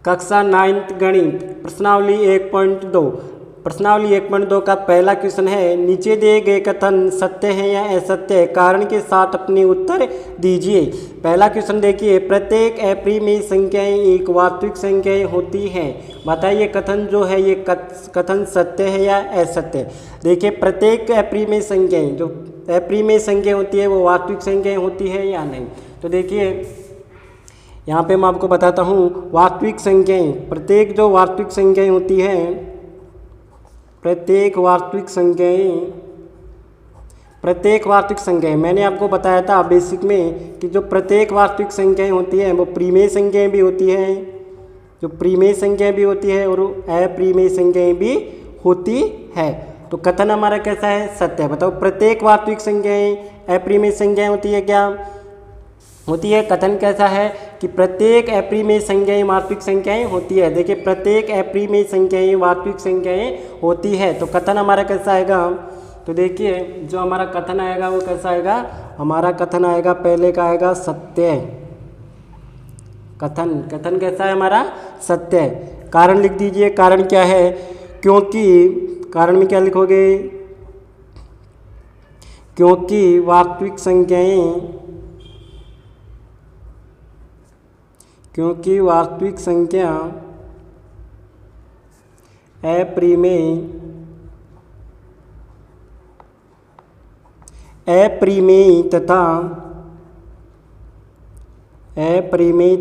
कक्षा 9th गणित प्रश्नावली 1.2। प्रश्नावली 1.2 का पहला क्वेश्चन है, नीचे दिए गए कथन सत्य है या असत्य है, कारण के साथ अपने उत्तर दीजिए। पहला क्वेश्चन देखिए, प्रत्येक अपरिमेय संख्याएं एक वास्तविक संख्याएं होती हैं। बताइए कथन जो है ये कथन सत्य है या असत्य। देखिए प्रत्येक अपरिमेय संख्याएं, जो अपरिमेय संख्या होती है वो वास्तविक संख्याएं होती है या नहीं। तो देखिए यहाँ पे मैं आपको बताता हूँ, वास्तविक संख्याएं, प्रत्येक जो वास्तविक संख्याएं होती हैं, प्रत्येक वास्तविक संख्याएं मैंने आपको बताया था बेसिक में कि जो प्रत्येक वास्तविक संख्याएं होती हैं वो प्रिमेय संख्याएं भी होती हैं, जो प्रिमेय संख्याएं भी होती है और अप्रिमेय संख्याएं भी होती है। तो कथन हमारा कैसा है, सत्य है। बताओ प्रत्येक वास्तविक संख्याएं अप्रिमेय संख्याएं होती है क्या, होती है। कथन कैसा है कि प्रत्येक अपरिमेय संख्याएं वास्तविक संख्याएं होती है। देखिए प्रत्येक अपरिमेय संख्याएं वास्तविक संख्याएं होती है। तो कथन हमारा कैसा आएगा, तो देखिए जो हमारा कथन आएगा वो कैसा आएगा, हमारा कथन आएगा पहले का आएगा सत्य। कथन कैसा है हमारा, सत्य है। कारण लिख दीजिए, कारण क्या है, क्योंकि कारण में क्या लिखोगे, क्योंकि वास्तविक संख्या अप्रिमेय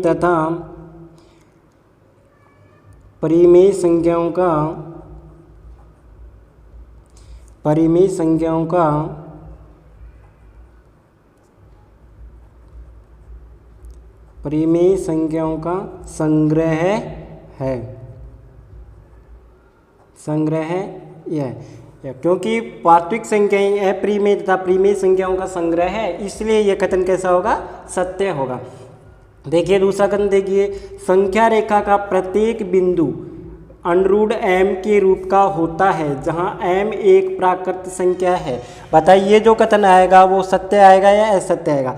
तथा परिमेय संख्याओं का संग्रह है। क्योंकि वास्तविक संख्याएं अप्रिमेय तथा प्रिमेय संख्याओं का संग्रह है, इसलिए यह कथन कैसा होगा, सत्य होगा। देखिए दूसरा कथन देखिए, संख्या रेखा का प्रत्येक बिंदु √m के रूप का होता है जहां m एक प्राकृत संख्या है। बताइए ये जो कथन आएगा वो सत्य आएगा या असत्य आएगा।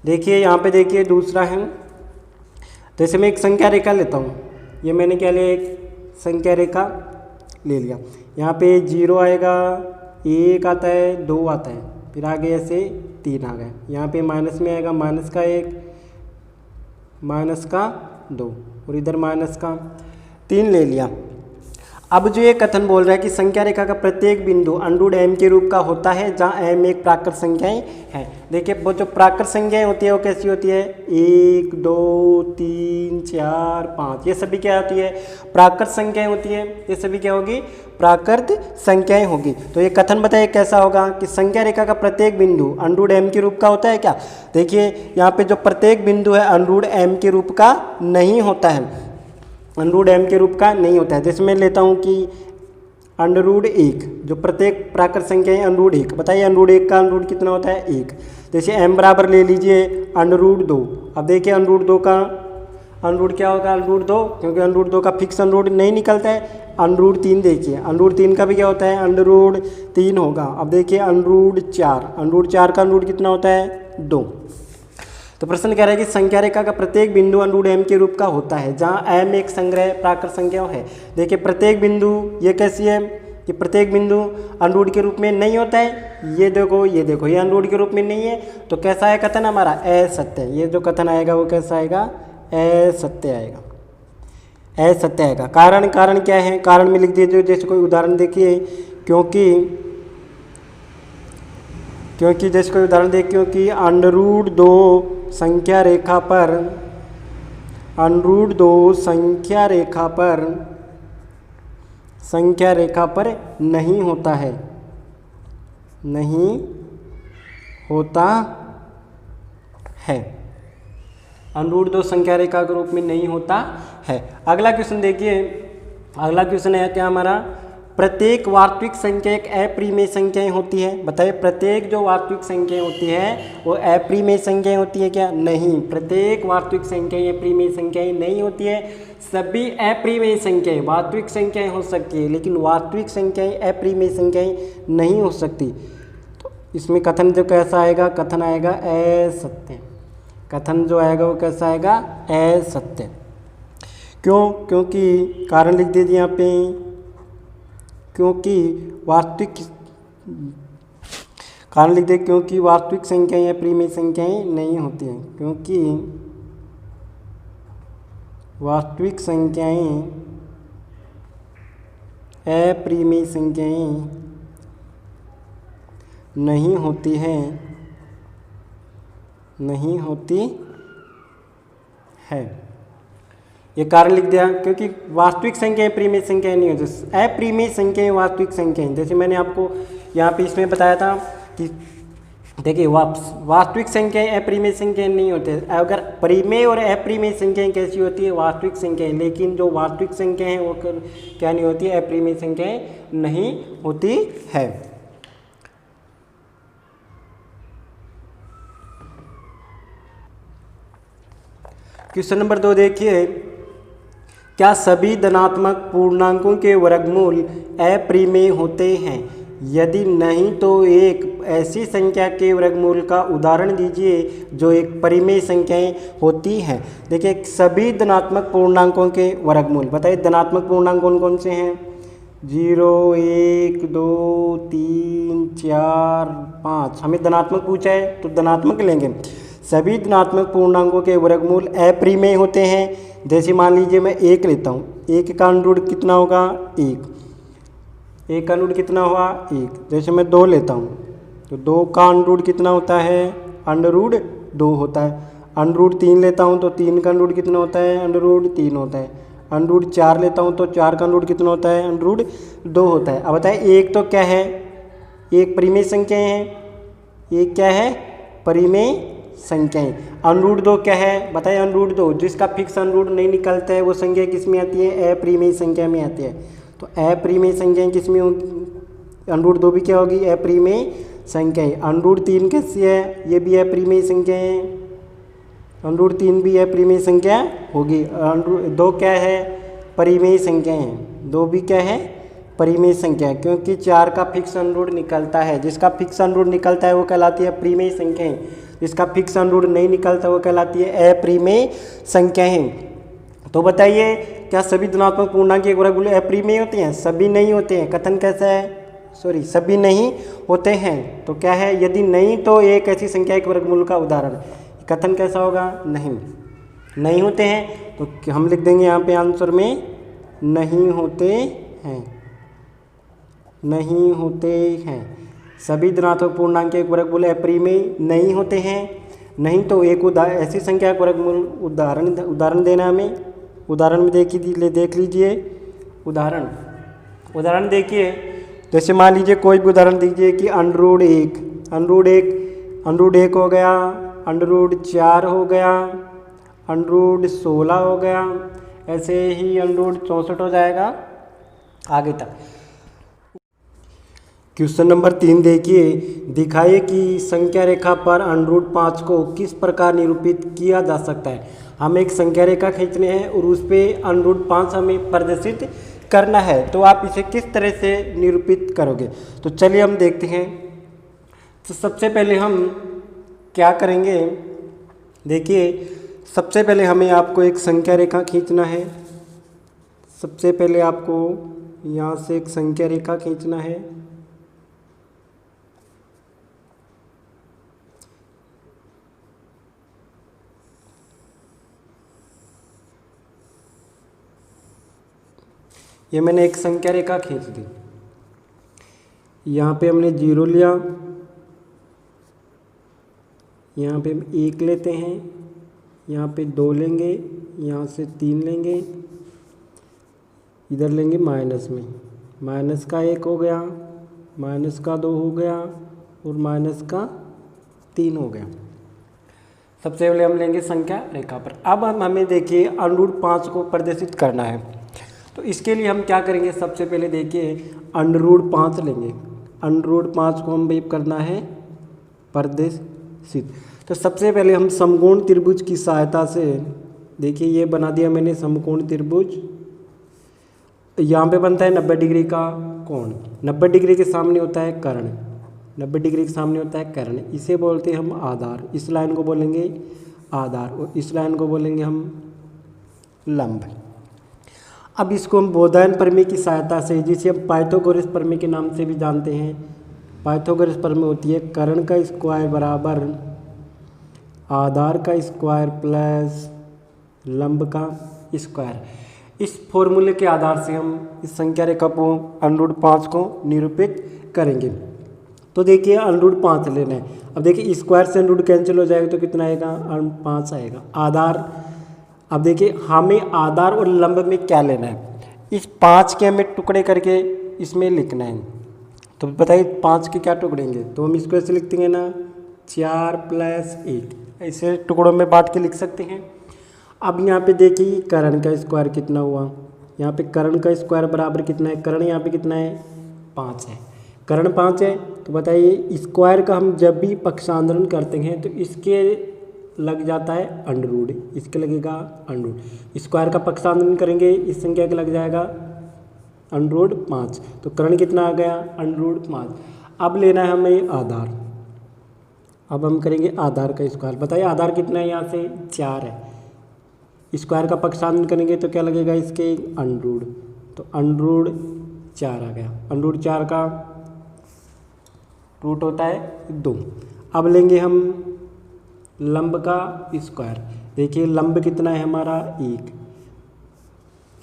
देखिए यहाँ पे देखिए दूसरा है, जैसे मैं एक संख्या रेखा लेता हूँ, ये मैंने क्या लिया, एक संख्या रेखा ले लिया। यहाँ पे 0 आएगा, 1 आता है, 2 आता है, फिर आगे ऐसे 3 आ गए। यहाँ पे माइनस में आएगा -1, -2 और इधर -3 ले लिया। अब जो ये कथन बोल रहा है कि संख्या रेखा का प्रत्येक बिंदु √m के रूप का होता है जहाँ m एक प्राकृत संख्याएं हैं। देखिए वो जो प्राकृत संख्याएं होती है वो कैसी होती है, 1 2 3 4 5, ये सभी क्या होती है, प्राकृत संख्याएं होती है। ये सभी क्या होगी, प्राकृत संख्याएं होगी। तो ये कथन बताइए कैसा होगा कि संख्या रेखा का प्रत्येक बिंदु √m के रूप का होता है क्या। देखिए यहाँ पे जो प्रत्येक बिंदु है √m के रूप का नहीं होता है, √m के रूप का नहीं होता है। जैसे मैं लेता हूँ कि √1, जो प्रत्येक प्राकृत संख्या है √1। बताइए √1 का √ कितना होता है, 1। जैसे m बराबर ले लीजिए √2। अब देखिए √2 का √ क्या होगा, √2, क्योंकि √2 का फिक्स √ नहीं निकलता है। √3 देखिए, √3 का भी क्या होता है, √3 होगा। अब देखिए √4 का √ कितना होता है, 2। तो प्रश्न कह रहा है कि संख्या रेखा का प्रत्येक बिंदु √m के रूप का होता है जहां m एक संग्रह प्राकृत संख्या है। देखिए प्रत्येक बिंदु, ये कैसी है कि प्रत्येक बिंदु √ के रूप में नहीं होता है। ये देखो ये √ के रूप में नहीं है, तो कैसा है कथन हमारा, असत्य। ये जो कथन आएगा वो कैसा आएगा, असत्य आएगा। कारण क्या है, कारण में लिख दीजिए। जैसे कोई उदाहरण देखिए, क्योंकि जैसे कोई उदाहरण देखिए, क्योंकि √2 संख्या रेखा पर नहीं होता है, √2 संख्या रेखा के रूप में नहीं होता है। अगला क्वेश्चन देखिए, अगला क्वेश्चन है क्या हमारा, प्रत्येक वास्तविक संख्या एक अप्रिमेय संख्याएं होती है। बताइए प्रत्येक जो वास्तविक संख्याएं होती है वो अप्रिमेय संख्याएं होती है क्या, नहीं। प्रत्येक वास्तविक संख्याएं अप्रिमेय संख्याएं नहीं होती है। सभी अप्रिमेय संख्याएं वास्तविक संख्याएं हो सकती है, लेकिन वास्तविक संख्याएं अप्रिमेय संख्याएं नहीं हो सकती। तो इसमें कथन जो कैसा आएगा, कथन आएगा असत्य। कथन जो आएगा वो कैसा आएगा, असत्य। क्यों? क्योंकि कारण लिख दीजिए यहाँ पे, क्योंकि वास्तविक, कारण लिख दे क्योंकि वास्तविक संख्याएं या परिमेय संख्याएं नहीं होती हैं, क्योंकि वास्तविक संख्याएं अपरिमेय संख्याएं नहीं होती हैं, नहीं होती है। ये कारण लिख दिया, क्योंकि वास्तविक संख्याएं परिमेय संख्याएं नहीं होती। अपरिमेय संख्याएं वास्तविक संख्याएं, जैसे मैंने आपको यहाँ पे इसमें बताया था कि देखिए वास्तविक संख्याएं अपरिमेय संख्याएं नहीं होते। अगर परिमेय और अपरिमेय संख्याएं कैसी होती है, वास्तविक संख्याएं, लेकिन जो वास्तविक संख्याएं हैं वो क्या नहीं होती है, अपरिमेय संख्याएं नहीं होती है। क्वेश्चन नंबर 2 देखिए, क्या सभी धनात्मक पूर्णांकों के वर्गमूल अपरिमेय होते हैं? यदि नहीं तो एक ऐसी संख्या के वर्गमूल का उदाहरण दीजिए जो एक परिमेय संख्याएं होती हैं। देखिए सभी धनात्मक पूर्णांकों के वर्गमूल, बताइए धनात्मक पूर्णांक कौन कौन से हैं? 0, 1, 2, 3, 4, 5। हमें धनात्मक पूछा है तो धनात्मक लेंगे। सभी धनात्मक पूर्णांकों के वर्गमूल अपरिमेय होते हैं। जैसे मान लीजिए मैं 1 लेता हूँ, 1 का अंडर रूट कितना होगा? 1 का अंडर रूट कितना हुआ? 1। जैसे मैं 2 लेता हूँ तो 2 का अंडर रूट कितना होता है? अंडर रूट 2 होता है। अंडर रूट 3 लेता हूँ तो 3 का अंडर रूट कितना होता है? अंडर रूट 3 होता है। अंडर रूट 4 लेता हूँ तो 4 का अंडर रूट कितना होता है? अंडर रूट 2 होता है। अब बताइए एक तो क्या है? एक परिमेय संख्या है, एक क्या है? परिमेय संख्याएं। अंडर रूट 2 क्या है? बताइए अंडर रूट 2 जिसका फिक्स अंडर रूट नहीं निकलता है वो संख्या किस में आती है? अपरिमेय संख्या में आती है। तो अपरिमेय संख्याएं किस में होगी? अंडर रूट 2 भी क्या होगी? अपरिमेय संख्याएं। अंडर रूट 3 कैसी है? ये भी अपरिमेय संख्या है। अंडर रूट 3 भी अपरिमेय संख्या होगी। अंडर रूट 2 क्या है? परिमेय संख्या है। 2 भी क्या है? परिमेय संख्या है, क्योंकि 4 का फिक्स अंडर रूट निकलता है। जिसका फिक्स अंडर रूट निकलता है वो कहलाती है परिमेय संख्याएं, जिसका फिक्स अंडर रूट नहीं निकलता वो कहलाती है अपरिमेय संख्याएं। तो बताइए क्या सभी धनात्मक पूर्णांक के वर्गमूल अपरिमेय होते हैं? सभी नहीं होते हैं। कथन कैसा है? सभी नहीं होते हैं। तो क्या है? यदि नहीं तो एक ऐसी संख्या के वर्गमूल का उदाहरण। कथन कैसा होगा? नहीं होते हैं। तो हम लिख देंगे यहाँ पे आंसर में नहीं होते हैं, नहीं होते हैं। सभी धनात्मक पूर्णांक के वर्गमूल अपरिमेय नहीं होते हैं। नहीं तो एक ऐसी संख्या का वर्गमूल उदाहरण देना हमें। उदाहरण में देख लीजिए। उदाहरण देखिए, जैसे मान लीजिए कोई भी उदाहरण दीजिए कि अंडर रूट 1 हो गया, अंडर रूट 4 हो गया, अंडर रूट 16 हो गया, ऐसे ही अंडर रूट 64 हो जाएगा आगे तक। क्वेश्चन नंबर 3 देखिए, दिखाइए कि संख्या रेखा पर अंडर रूट 5 को किस प्रकार निरूपित किया जा सकता है। हम एक संख्या रेखा खींचने हैं और उस पर अंडर रूट 5 हमें प्रदर्शित करना है। तो आप इसे किस तरह से निरूपित करोगे? तो चलिए हम देखते हैं। तो सबसे पहले हम क्या करेंगे? देखिए सबसे पहले हमें आपको एक संख्या रेखा खींचना है। सबसे पहले आपको यहाँ से एक संख्या रेखा खींचना है। ये मैंने एक संख्या रेखा खींच दी। यहाँ पे हमने 0 लिया, यहाँ पे हम 1 लेते हैं, यहाँ पे 2 लेंगे, यहाँ से 3 लेंगे, इधर लेंगे माइनस में। माइनस का 1 हो गया, माइनस का 2 हो गया और माइनस का 3 हो गया। सबसे पहले हम लेंगे संख्या रेखा पर। अब हमें देखिए अंडर रूट 5 को प्रदर्शित करना है। तो इसके लिए हम क्या करेंगे? सबसे पहले देखिए अंडर रूट 5 लेंगे। अंडर रूट 5 को हम भी करना है प्रदर्शित। तो सबसे पहले हम समकोण त्रिभुज की सहायता से, देखिए ये बना दिया मैंने समकोण त्रिभुज। यहाँ पे बनता है 90 डिग्री का कोण। 90 डिग्री के सामने होता है कर्ण। 90 डिग्री के सामने होता है कर्ण। इसे बोलते हैं हम आधार। इस लाइन को बोलेंगे आधार, और इस लाइन को बोलेंगे हम लंब। अब इसको हम बोधायन प्रमेय की सहायता से, जिसे हम पाइथागोरस प्रमेय के नाम से भी जानते हैं, पाइथागोरस प्रमेय होती है कर्ण का स्क्वायर बराबर आधार का स्क्वायर प्लस लंब का स्क्वायर। इस फॉर्मूले के आधार से हम इस संख्या रेखा को √5 को निरूपित करेंगे। तो देखिए √5 लेना है। अब देखिए स्क्वायर से √ कैंसिल हो जाएगा तो कितना आएगा, 5 आएगा। आधार, अब देखिए हमें आधार और लंब में क्या लेना है, इस 5 के हमें टुकड़े करके इसमें लिखना है। तो बताइए 5 के क्या टुकड़ेंगे, तो हम इसको ऐसे लिखते हैं ना 4 + 1, ऐसे टुकड़ों में बांट के लिख सकते हैं। अब यहाँ पे देखिए कर्ण का स्क्वायर कितना हुआ, यहाँ पे कर्ण का स्क्वायर बराबर कितना है, कर्ण यहाँ पे कितना है 5 है, कर्ण 5 है। तो बताइए स्क्वायर का हम जब भी पक्षांतरण करते हैं तो इसके लग जाता है √, इसके लगेगा √। स्क्वायर का पक्षांतरण करेंगे इस संख्या के लग जाएगा √5। तो कर्ण कितना आ गया, √5। अब लेना है हमें आधार। अब हम करेंगे आधार का स्क्वायर। बताइए आधार कितना है, यहाँ से 4 है, स्क्वायर का पक्षांतरण करेंगे तो क्या लगेगा इसके √। तो √4 आ गया, √4 का रूट होता है 2। अब लेंगे हम लंब का स्क्वायर। देखिए लंब कितना है हमारा 1,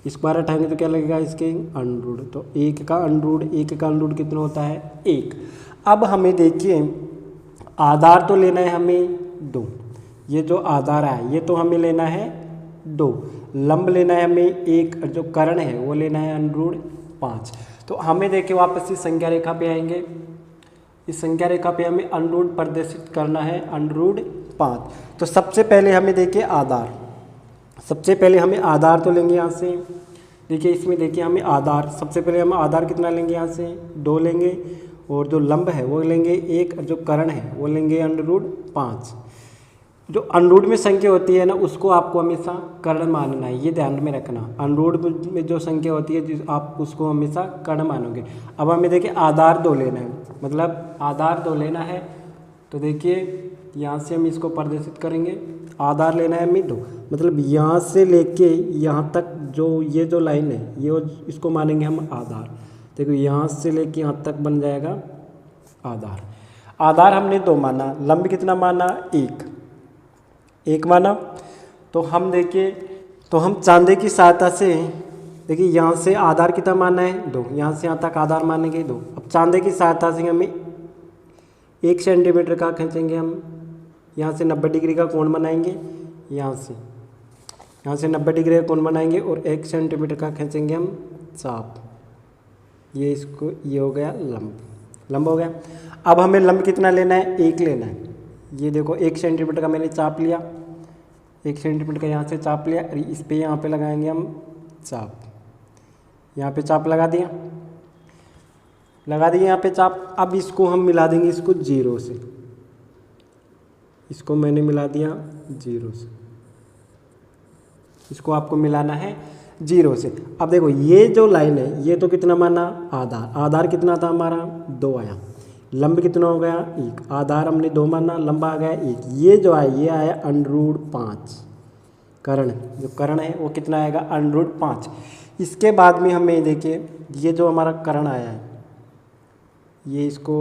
स्क्वायर हटाएंगे तो क्या लगेगा इसके √। तो 1 का √1 कितना होता है 1। अब हमें देखिए आधार तो लेना है हमें 2, ये जो आधार है ये तो हमें लेना है 2, लंब लेना है हमें 1, और जो कर्ण है वो लेना है √5। तो हमें देखिए वापस इस संख्या रेखा पे आएंगे, इस संख्या रेखा पे हमें √ प्रदर्शित करना है √5। तो सबसे पहले हमें देखिए आधार, सबसे पहले हमें आधार तो लेंगे यहाँ से। देखिए इसमें देखिए हमें आधार, सबसे पहले हम आधार कितना लेंगे, यहाँ से 2 लेंगे, और जो लंब है वो लेंगे 1, और जो कर्ण है वो लेंगे √5। जो √ में संख्या होती है ना उसको आपको हमेशा कर्ण मानना है, ये ध्यान में रखना। √ में जो संख्या होती है आप उसको हमेशा कर्ण मानोगे। अब हमें देखिए आधार 2 लेना है, मतलब आधार 2 लेना है। तो देखिए यहाँ से हम इसको प्रदर्शित करेंगे, आधार लेना है हमें 2, मतलब यहाँ से लेके यहाँ तक जो ये जो लाइन है ये इसको मानेंगे हम आधार। देखो यहाँ से लेके यहाँ तक बन जाएगा आधार। आधार हमने 2 माना, लंब कितना माना 1 माना। तो हम देखिए, तो हम चांदे की सहायता से देखिए यहाँ से आधार कितना माना है 2, यहाँ से यहाँ तक आधार मानेंगे 2। अब चांदे की सहायता से हमें 1 सेंटीमीटर का खींचेंगे, हम यहाँ से 90 डिग्री का कोण बनाएंगे, यहाँ से 90 डिग्री का कोण बनाएंगे, और 1 सेंटीमीटर का खींचेंगे हम चाप। ये इसको ये हो गया लंब हो गया। अब हमें लंब कितना लेना है 1 लेना है। ये देखो 1 सेंटीमीटर का मैंने चाप लिया, 1 सेंटीमीटर का यहाँ से चाप लिया, और इस पे यहाँ पे लगाएंगे हम चाप। यहाँ पे चाप लगा दिए यहाँ पे चाप। अब इसको हम मिला देंगे इसको 0 से, इसको मैंने मिला दिया 0 से, इसको आपको मिलाना है 0 से। अब देखो ये जो लाइन है ये तो कितना माना आधार कितना था हमारा 2 आया, लंब कितना हो गया 1, आधार हमने 2 माना, लंब आ गया 1। ये जो आया ये आया √5, कर्ण जो कर्ण है वो कितना आएगा √5। इसके बाद में हमें देखिए ये जो हमारा कर्ण आया है ये इसको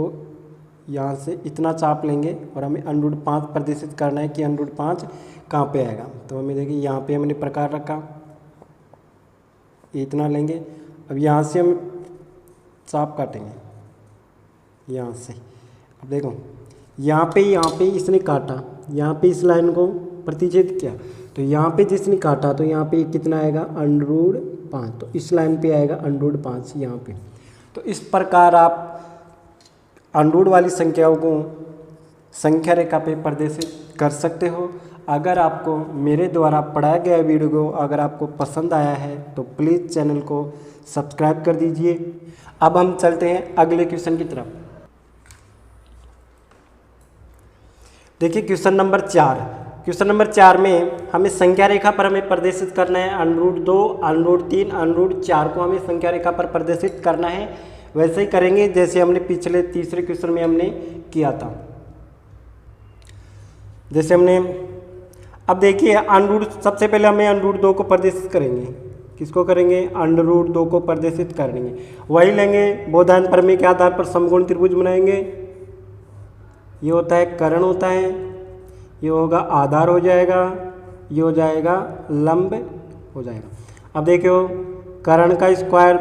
यहाँ से इतना चाप लेंगे, और हमें √5 प्रदर्शित करना है कि √5 कहाँ पे आएगा। तो हमें देखिए यहाँ पे हमने प्रकार रखा, इतना लेंगे। अब यहाँ से हम चाप काटेंगे यहाँ से। अब देखो यहाँ पे इसने काटा, यहाँ पे इस लाइन को प्रतिच्छेद किया, तो यहाँ पे जिसने काटा तो यहाँ पे कितना आएगा √5, तो इस लाइन पे आएगा √5 यहाँ पे। तो इस प्रकार आप √ वाली संख्याओं को संख्या रेखा पे प्रदर्शित कर सकते हो। अगर आपको मेरे द्वारा पढ़ाया गया वीडियो को अगर आपको पसंद आया है तो प्लीज़ चैनल को सब्सक्राइब कर दीजिए। अब हम चलते हैं अगले क्वेश्चन की तरफ। देखिए क्वेश्चन नंबर 4। क्वेश्चन नंबर 4 में हमें संख्या रेखा पर हमें प्रदर्शित करना है √2, √3, √4 को हमें संख्या रेखा पर प्रदर्शित करना है। वैसे ही करेंगे जैसे हमने पिछले तीसरे क्वेश्चन में हमने किया था। जैसे हमने अब देखिए अंडर रूट, सबसे पहले हमें अंडर रूट 2 को प्रदर्शित करेंगे। किसको करेंगे? अंडर रूट 2 को प्रदर्शित करेंगे। वही लेंगे, बोधायन प्रमेय के आधार पर समकोण त्रिभुज बनाएंगे। ये होता है कर्ण होता है, ये होगा आधार हो जाएगा, ये हो जाएगा लंब हो जाएगा। अब देखो कर्ण का स्क्वायर,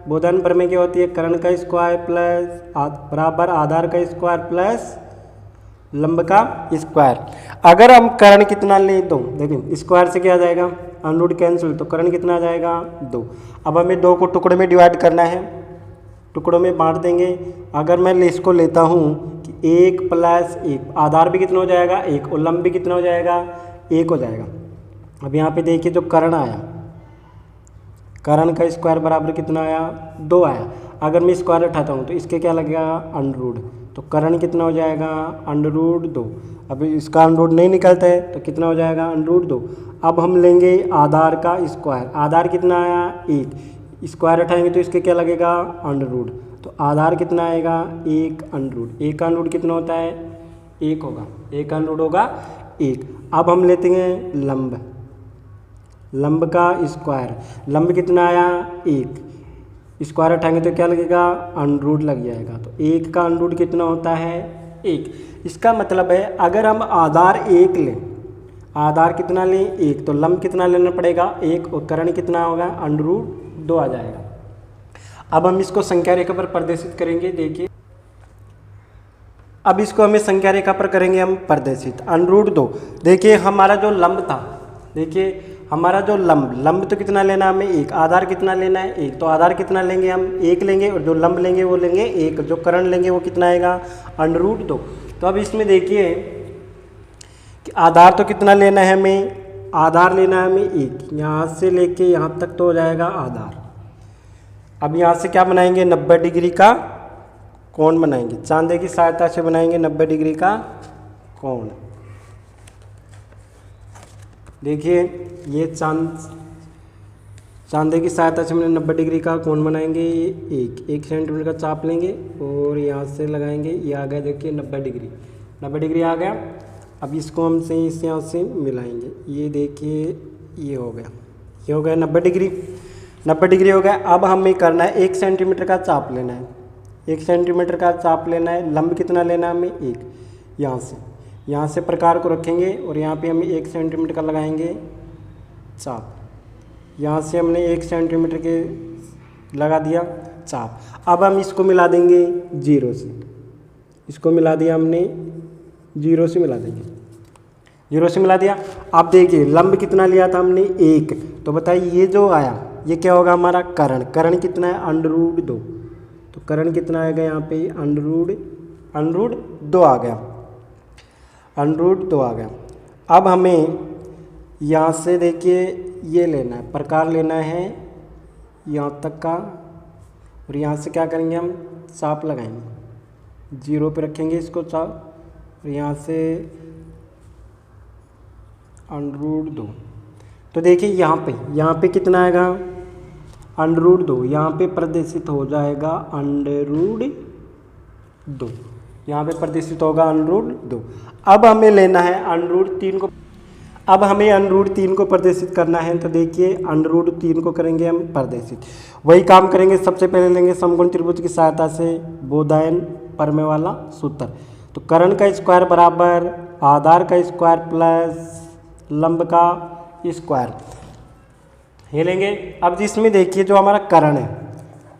बोधायन प्रमेय क्या होती है? कर्ण का स्क्वायर प्लस बराबर आधार का स्क्वायर प्लस लंब का स्क्वायर। अगर हम कर्ण कितना ले दो, देखिए स्क्वायर से क्या आ जाएगा? अंडर रूट कैंसिल, तो कर्ण कितना आ जाएगा? 2। अब हमें 2 को टुकड़े में डिवाइड करना है, टुकड़ों में बांट देंगे। अगर मैं इसको लेता हूँ कि 1 + 1, आधार भी कितना हो जाएगा? 1, और लंब भी कितना हो जाएगा? 1 हो जाएगा। अब यहाँ पे देखिए जो कर्ण आया, कर्ण का स्क्वायर बराबर कितना आया? 2 आया। अगर मैं स्क्वायर उठाता हूँ तो इसके क्या लगेगा? अंडर रूट, तो कर्ण कितना हो जाएगा? Under root 2। अब इसका अंडर रूट नहीं निकलता है तो कितना हो जाएगा? Under root 2। अब हम लेंगे आधार का स्क्वायर, आधार कितना आया? 1, स्क्वायर उठाएंगे तो इसके क्या लगेगा? अंडर रूट, तो आधार कितना आएगा? 1 अंडर रूट। 1 का अंडर रूट कितना होता है? 1 होगा, 1 का अंडर रूट होगा 1। अब हम लेते हैं लंब, लंब का स्क्वायर, लंब कितना आया? 1, स्क्वायर उठाएंगे तो क्या लगेगा? अंडर रूट लग जाएगा, तो 1 का अंडर रूट कितना होता है? 1। इसका मतलब है अगर हम आधार 1 लें, आधार कितना लें? 1, तो लंब कितना लेना पड़ेगा? 1, और कर्ण कितना होगा? अंडर रूट 2 आ जाएगा। अब हम इसको संख्या रेखा पर प्रदर्शित करेंगे। देखिए अब इसको हमें संख्या रेखा पर करेंगे हम प्रदर्शित। अंडर रूट 2, देखिए हमारा जो लंब था, देखिए हमारा जो लंब तो कितना लेना है हमें? 1, आधार कितना लेना है? 1, तो आधार कितना लेंगे हम? 1 लेंगे, और जो लंब लेंगे वो लेंगे 1, जो कर्ण लेंगे वो कितना आएगा? Under root 2। तो अब इसमें देखिए कि आधार तो कितना लेना है हमें? आधार लेना है हमें 1, यहाँ से लेके यहाँ तक तो हो जाएगा आधार। अब यहाँ से क्या बनाएंगे? 90 डिग्री का कोण बनाएंगे, चांदे की सहायता से बनाएंगे 90 डिग्री का कोण। देखिए ये चांदे की सहायता से हमने 90 डिग्री का कोण बनाएंगे। ये 1 सेंटीमीटर का चाप लेंगे और यहाँ से लगाएंगे, ये आ गया देखिए 90 डिग्री, 90 डिग्री आ गया। अब इसको हम से इस यहाँ से मिलाएंगे, ये देखिए ये हो गया, ये हो गया 90 डिग्री, 90 डिग्री हो गया। अब हमें करना है 1 सेंटीमीटर का चाप लेना है, 1 सेंटीमीटर का चाप लेना है। लंब कितना लेना है हमें? 1। यहाँ से प्रकार को रखेंगे और यहाँ पे हमें 1 सेंटीमीटर का लगाएंगे चाप। यहाँ से हमने 1 सेंटीमीटर के लगा दिया चाप। अब हम इसको मिला देंगे 0 से, इसको मिला दिया हमने 0 से मिला देंगे, 0 से मिला दिया। अब देखिए लंब कितना लिया था हमने? 1, तो बताइए ये जो आया ये क्या होगा हमारा? कर्ण। कर्ण कितना है? अंडर रूट 2, तो कर्ण कितना आएगा यहाँ पे? अंडर रूट 2 आ गया, अंडर रूट 2 आ गया। अब हमें यहाँ से देखिए ये लेना है, प्रकार लेना है यहाँ तक का, और यहाँ से क्या करेंगे हम? चाप लगाएंगे, 0 पे रखेंगे इसको चाप, और यहाँ से अंडर रूट 2। तो देखिए यहाँ पे कितना आएगा? अंडर रूट 2, यहाँ पे प्रदर्शित हो जाएगा अंडर रूट 2, यहाँ पे प्रदर्शित होगा अंडर रूट 2। अब हमें लेना है अंडर रूट 3 को, अब हमें अंडर रूट 3 को प्रदर्शित करना है। तो देखिए अंडर रूट 3 को करेंगे हम प्रदर्शित, वही काम करेंगे। सबसे पहले लेंगे समकोण त्रिभुज की सहायता से बोधायन प्रमेय वाला सूत्र। तो कर्ण का स्क्वायर बराबर आधार का स्क्वायर प्लस लंब का स्क्वायर, ये लेंगे। अब जिसमें देखिए जो हमारा कर्ण है,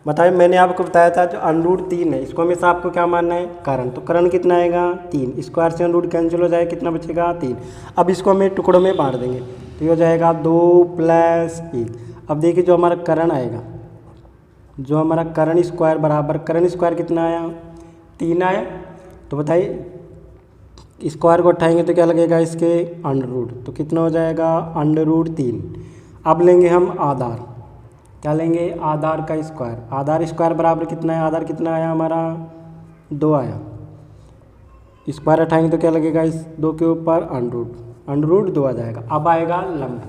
बताइए मैंने आपको बताया था जो अंडर रूट 3 है, इसको हमेशा आपको क्या मानना है? कर्ण। तो कर्ण कितना आएगा? 3, स्क्वायर से अंडर रूट कैंसिल हो जाए, कितना बचेगा? 3। अब इसको हमें टुकड़ों में बांट देंगे, तो ये हो जाएगा 2 + 1। अब देखिए जो हमारा कर्ण आएगा, जो हमारा कर्ण स्क्वायर बराबर, कर्ण स्क्वायर कितना आया? 3 आया। तो बताइए स्क्वायर को उठाएंगे तो क्या लगेगा इसके? अंडर रूट, तो कितना हो जाएगा? Under root 3। अब लेंगे हम आधार, क्या लेंगे? आधार का स्क्वायर, आधार स्क्वायर बराबर कितना है? आधार कितना आया हमारा? 2 आया। स्क्वायर उठाएंगे तो क्या लगेगा इस 2 के ऊपर? अंडर रूट 2 आ जाएगा। अब आएगा लंब,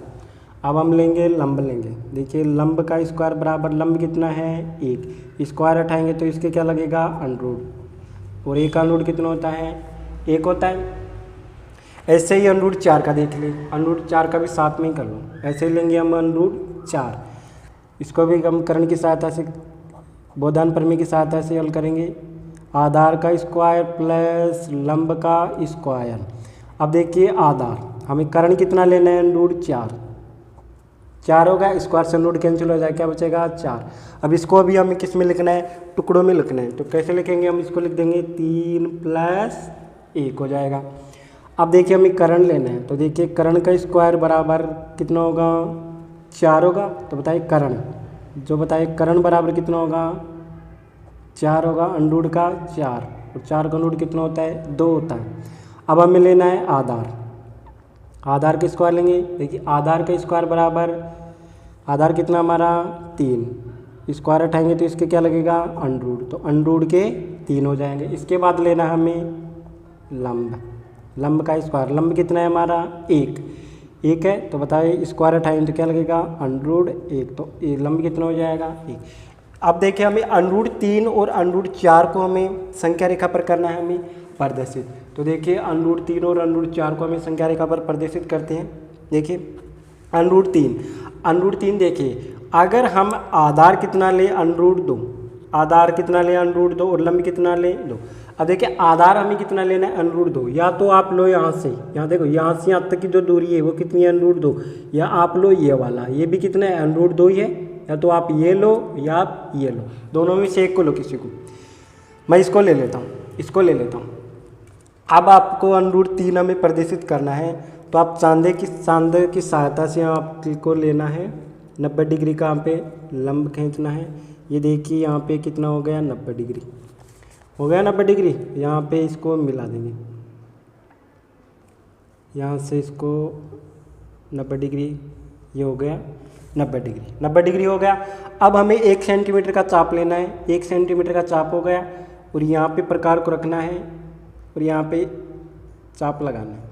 अब हम लेंगे लंब लेंगे। देखिए लंब का स्क्वायर बराबर, लंब कितना है? 1, स्क्वायर उठाएंगे तो इसके क्या लगेगा? अंडर रूट, और 1 का अंडर रूट कितना होता है? 1 होता है। ऐसे ही √4 का देख लें, √4 का भी साथ में ही कर लो। ऐसे ही लेंगे हम √4, इसको भी हम करण की सहायता से, बोधान प्रमेय की सहायता से हल करेंगे। आधार का स्क्वायर प्लस लंब का स्क्वायर। अब देखिए आधार, हमें करण कितना लेना है, √4, 4 होगा, स्क्वायर से रूट कैंसिल हो जाए, क्या बचेगा 4। अब इसको अभी हमें किस में लिखना है, टुकड़ों में लिखना है। तो कैसे लिखेंगे हम, इसको लिख देंगे 3 + 1 हो जाएगा। अब देखिए हमें करण लेना है, तो देखिए करण का स्क्वायर बराबर कितना होगा, 4 होगा। तो बताइए करण, जो बताइए करण बराबर कितना होगा, 4 होगा, √ का 4, और 4 का √ कितना होता है, 2 होता है। अब हमें लेना है आधार, आधार के स्क्वायर लेंगे। देखिए आधार का स्क्वायर बराबर, आधार कितना हमारा 3, स्क्वायर उठाएंगे तो इसके क्या लगेगा, √, तो √ के 3 हो जाएंगे। इसके बाद लेना हमें लंब, लंब का स्क्वायर, लंब कितना है हमारा 1 है। तो बताइए स्क्वायर उठाएंगे तो क्या लगेगा, √1, तो ये लंब कितना हो जाएगा 1। अब देखिए हमें √3 और √4 को हमें संख्या रेखा पर करना है, हमें प्रदर्शित। तो देखिए √3 और √4 को हमें संख्या रेखा पर प्रदर्शित करते हैं। देखिए √3 देखिए, अगर हम आधार कितना ले, √2, आधार कितना ले, √2, और लंब कितना ले, 2। अब देखिए आधार हमें कितना लेना है, √2, या तो आप लो यहाँ से, यहाँ देखो यहाँ से यहाँ तक की जो दूरी है वो कितनी है, √2, या आप लो ये वाला, ये भी कितना है, √2 ही है। या तो आप ये लो या आप ये लो, दोनों में से एक को लो किसी को। मैं इसको ले लेता हूँ, इसको ले लेता हूँ। अब आपको √3 हमें प्रदर्शित करना है, तो आप चांदे की सहायता से आपको लेना है 90 डिग्री का यहाँ पे लंब खींचना है। ये देखिए यहाँ पे कितना हो गया, 90 डिग्री हो गया, 90 डिग्री। यहाँ पे इसको मिला देंगे, यहाँ से इसको 90 डिग्री, ये हो गया 90 डिग्री, 90 डिग्री हो गया। अब हमें 1 सेंटीमीटर का चाप लेना है, 1 सेंटीमीटर का चाप हो गया, और यहाँ पे प्रकार को रखना है, और यहाँ पे चाप लगाना है,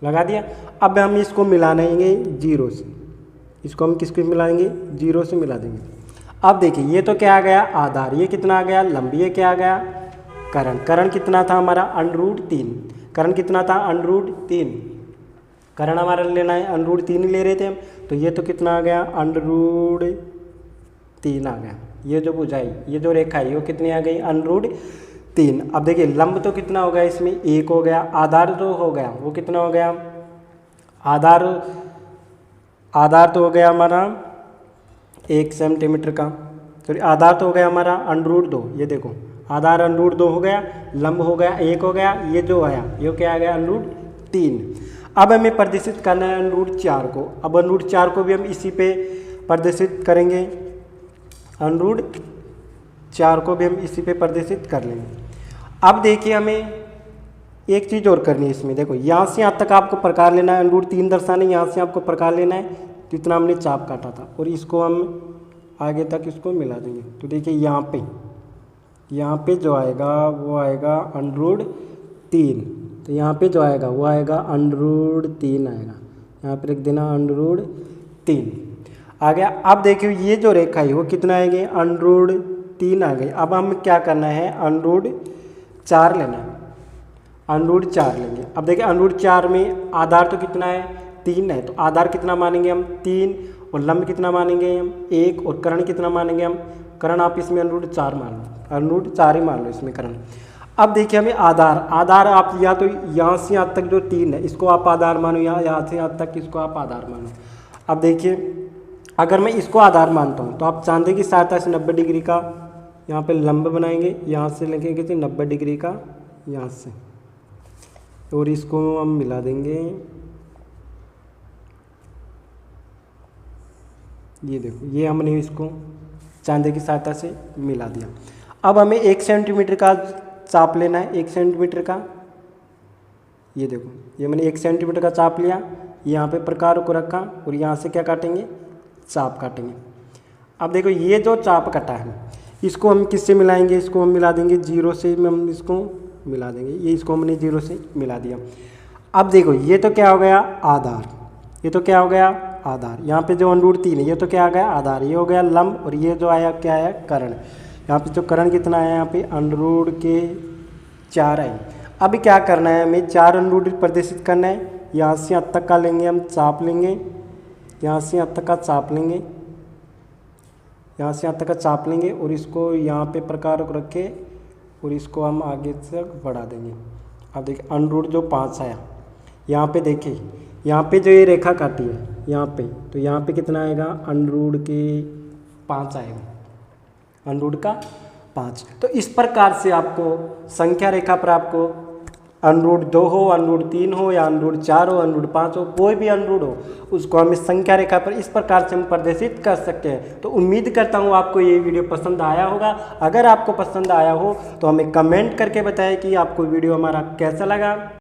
लगा दिया। अब हम इसको मिलाएंगे 0 से, इसको हम किसको मिलाएंगे, 0 से मिला देंगे। अब देखिए ये तो क्या आ गया, आधार, ये कितना आ गया, लंब, ये क्या आ गया, करण, करण कितना था हमारा, √3, करण कितना था, √3, करण हमारा लेना है, √3 ले रहे थे हम, तो ये तो कितना आ गया, √3 आ गया। ये जो बुझाई, ये जो रेखा है वो कितनी आ गई, √3। अब देखिए लंब तो कितना हो गया, इसमें 1 हो गया, आधार जो हो गया वो कितना हो गया, आधार तो हो गया हमारा 1 सेंटीमीटर का, तो आधार तो हो गया हमारा √2, ये देखो आधार √2 हो गया, लंब हो गया 1 हो गया, ये जो आया ये क्या आ गया, √3। अब हमें प्रदर्शित करना है √4 को। अब √4 को भी हम इसी पे प्रदर्शित करेंगे, √4 को भी हम इसी पे प्रदर्शित कर लेंगे। अब देखिए हमें एक चीज़ और करनी है इसमें, देखो यहाँ से यहाँ तक आपको प्रकार लेना है, √3 दर्शाने, यहाँ से आपको प्रकार लेना है जितना हमने चाप काटा था, और इसको हम आगे तक इसको मिला देंगे। तो देखिए यहाँ पे जो आएगा वो आएगा √3, तो यहाँ पे जो आएगा वो आएगा √3 आएगा, यहाँ पे रख देना √3 आ गया। अब देखिए ये जो रेखा है वो कितना आएंगे, √3 आ गई। अब हम क्या करना है, √4 लेना है, √4 लेंगे। अब देखिए √4 में आधार तो कितना है, 3 है, तो आधार कितना मानेंगे हम, 3, और लंब कितना मानेंगे हम, 1, और करण कितना मानेंगे हम, करण आप इसमें √4 मान लो, √4 ही मान लो इसमें करण। अब देखिए हमें आधार आप या तो यहाँ से यहाँ तक जो 3 है इसको आप आधार मानो, यहाँ से यहाँ तक इसको आप आधार मानो। अब देखिए अगर मैं इसको आधार मानता हूँ तो आप चांदे की सहायता से 90 डिग्री का यहाँ पे लंब बनाएंगे, यहाँ से लेंगे 90 डिग्री का यहाँ से, और इसको हम मिला देंगे। ये देखो ये हमने इसको चांदे की सहायता से मिला दिया। अब हमें 1 सेंटीमीटर का चाप लेना है, 1 सेंटीमीटर का, ये देखो ये मैंने 1 सेंटीमीटर का चाप लिया, यहाँ पे प्रकार को रखा, और यहाँ से क्या काटेंगे, चाप काटेंगे। अब देखो ये जो चाप कटा है इसको हम किससे मिलाएंगे, इसको हम मिला देंगे 0 से, हम इसको मिला देंगे, ये इसको हमने 0 से मिला दिया। अब देखो ये तो क्या हो गया, आधार, ये तो क्या हो गया, आधार, यहाँ पे जो √3 है ये तो क्या आ गया, आधार, ये हो गया लंब, और ये जो आया क्या आया, करण। यहाँ पे जो करण कितना आया, यहाँ पे √4 आई। अभी क्या करना है, हमें 4 अनरूटेड प्रदर्शित करना है। यहाँ से यहाँ तक का लेंगे हम, चाप लेंगे, यहाँ से यहाँ तक का चाप लेंगे, यहाँ से यहाँ तक का चाप लेंगे और इसको यहाँ पे प्रकार को रखे और इसको हम आगे तक बढ़ा देंगे। अब देखिए अनरूट जो 5 आया, यहाँ पे देखिए, यहाँ पे जो ये रेखा काटी है यहाँ पे, तो यहाँ पे कितना आएगा, अनरूट के 5 आएगा, अनरूट का 5। तो इस प्रकार से आपको संख्या रेखा पर आपको अनरूट 2 हो, अनरूट 3 हो या अनरूट 4 हो, अनरूट 5 हो, कोई भी अनरूट हो, उसको हम इस संख्या रेखा पर इस प्रकार से हम प्रदर्शित कर सकते हैं। तो उम्मीद करता हूँ आपको ये वीडियो पसंद आया होगा। अगर आपको पसंद आया हो तो हमें कमेंट करके बताएं कि आपको वीडियो हमारा कैसा लगा।